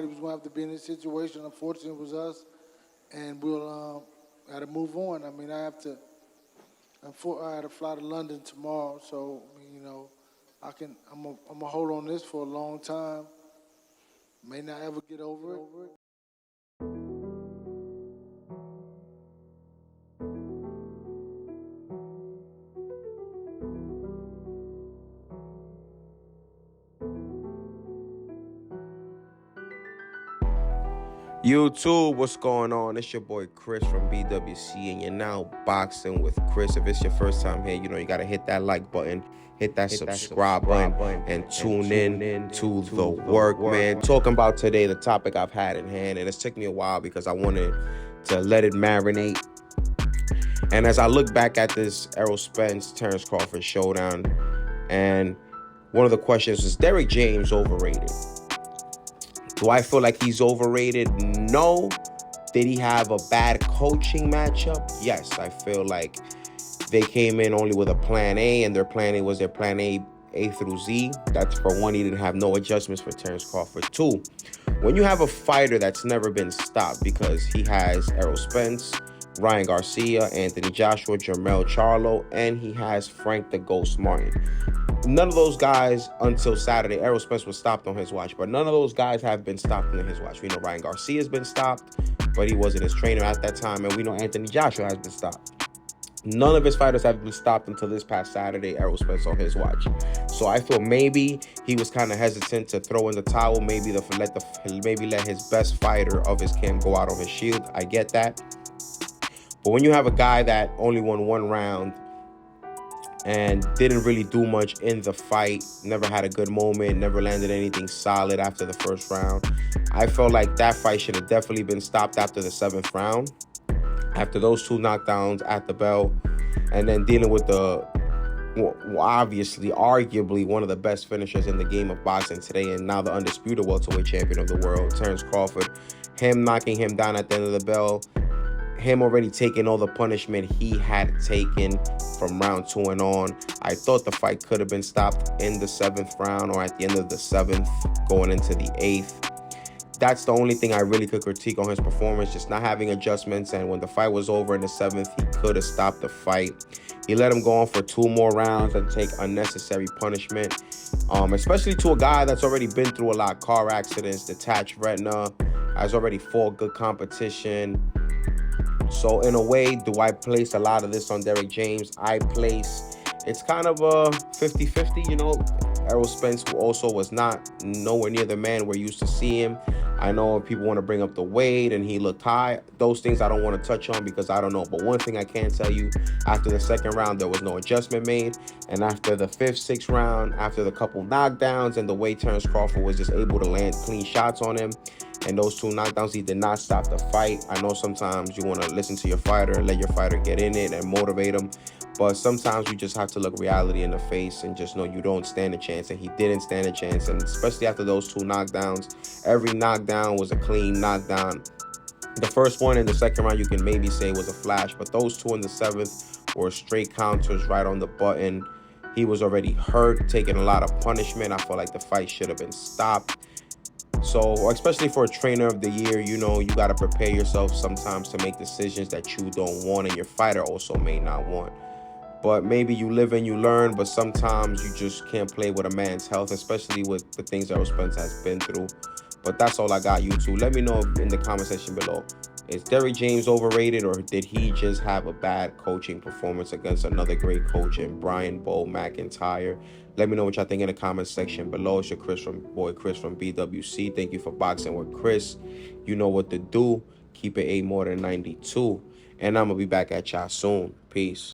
He was going to have to be in this situation. Unfortunately, it was us, and we'll got to move on. I mean, I had to fly to London tomorrow, so you know, I'm gonna hold on this for a long time. May not ever get over it. YouTube, what's going on? It's your boy Chris from BWC, and you're now boxing with Chris. If it's your first time here, you know you gotta hit that like button, hit that subscribe button, and tune in to the work, man. Talking about today, the topic I've had in hand, and it's took me a while because I wanted to let it marinate. And as I look back at this Errol Spence Terrence Crawford showdown, and one of the questions is Derrick James overrated? Do I feel like he's overrated? No. Did he have a bad coaching matchup? Yes, I feel like they came in only with a plan A, and their plan A was their plan A through Z. That's for one. He didn't have no adjustments for Terrence Crawford. Two, when you have a fighter that's never been stopped, because he has Errol Spence, Ryan Garcia, Anthony Joshua, Jermell Charlo, and he has Frank the Ghost Martin. None of those guys until Saturday, Errol Spence was stopped on his watch, but none of those guys have been stopped on his watch. We know Ryan Garcia has been stopped, but he wasn't his trainer at that time, and we know Anthony Joshua has been stopped. None of his fighters have been stopped until this past Saturday, Errol Spence on his watch. So I feel maybe he was kind of hesitant to throw in the towel, maybe let his best fighter of his camp go out on his shield. I get that. But when you have a guy that only won one round and didn't really do much in the fight, never had a good moment, never landed anything solid after the first round, I felt like that fight should have definitely been stopped after the 7th round. After those 2 knockdowns at the bell, and then dealing with obviously, arguably, one of the best finishers in the game of boxing today, and now the undisputed welterweight champion of the world, Terrence Crawford, him knocking him down at the end of the bell, him already taking all the punishment he had taken from round 2 and on. I thought the fight could have been stopped in the 7th round or at the end of the 7th, going into the 8th. That's the only thing I really could critique on his performance, just not having adjustments. And when the fight was over in the 7th, he could have stopped the fight. He let him go on for 2 more rounds and take unnecessary punishment, especially to a guy that's already been through a lot of car accidents, detached retina, has already fought good competition. So in a way, do I place a lot of this on Derrick James? It's kind of a 50-50, you know. Errol Spence, who also was nowhere near the man we're used to see him. I know people want to bring up the weight and he looked high. Those things I don't want to touch on because I don't know. But one thing I can tell you, after the 2nd round, there was no adjustment made. And after the 5th, 6th round, after the couple knockdowns and the way Terrence Crawford was just able to land clean shots on him, and those 2 knockdowns, he did not stop the fight. I know sometimes you want to listen to your fighter and let your fighter get in it and motivate him. But sometimes you just have to look reality in the face and just know you don't stand a chance. And he didn't stand a chance. And especially after those 2 knockdowns, every knockdown was a clean knockdown. The first one in the 2nd round, you can maybe say was a flash. But those 2 in the 7th were straight counters right on the button. He was already hurt, taking a lot of punishment. I felt like the fight should have been stopped. So, especially for a trainer of the year, you know, you got to prepare yourself sometimes to make decisions that you don't want and your fighter also may not want. But maybe you live and you learn, but sometimes you just can't play with a man's health, especially with the things Errol Spence has been through. But that's all I got, YouTube. Let me know in the comment section below. Is Derrick James overrated, or did he just have a bad coaching performance against another great coach in Brian Bo McIntyre? Let me know what y'all think in the comment section below. It's your Chris from BWC. Thank you for boxing with Chris. You know what to do. Keep it A more than 92. And I'm going to be back at y'all soon. Peace.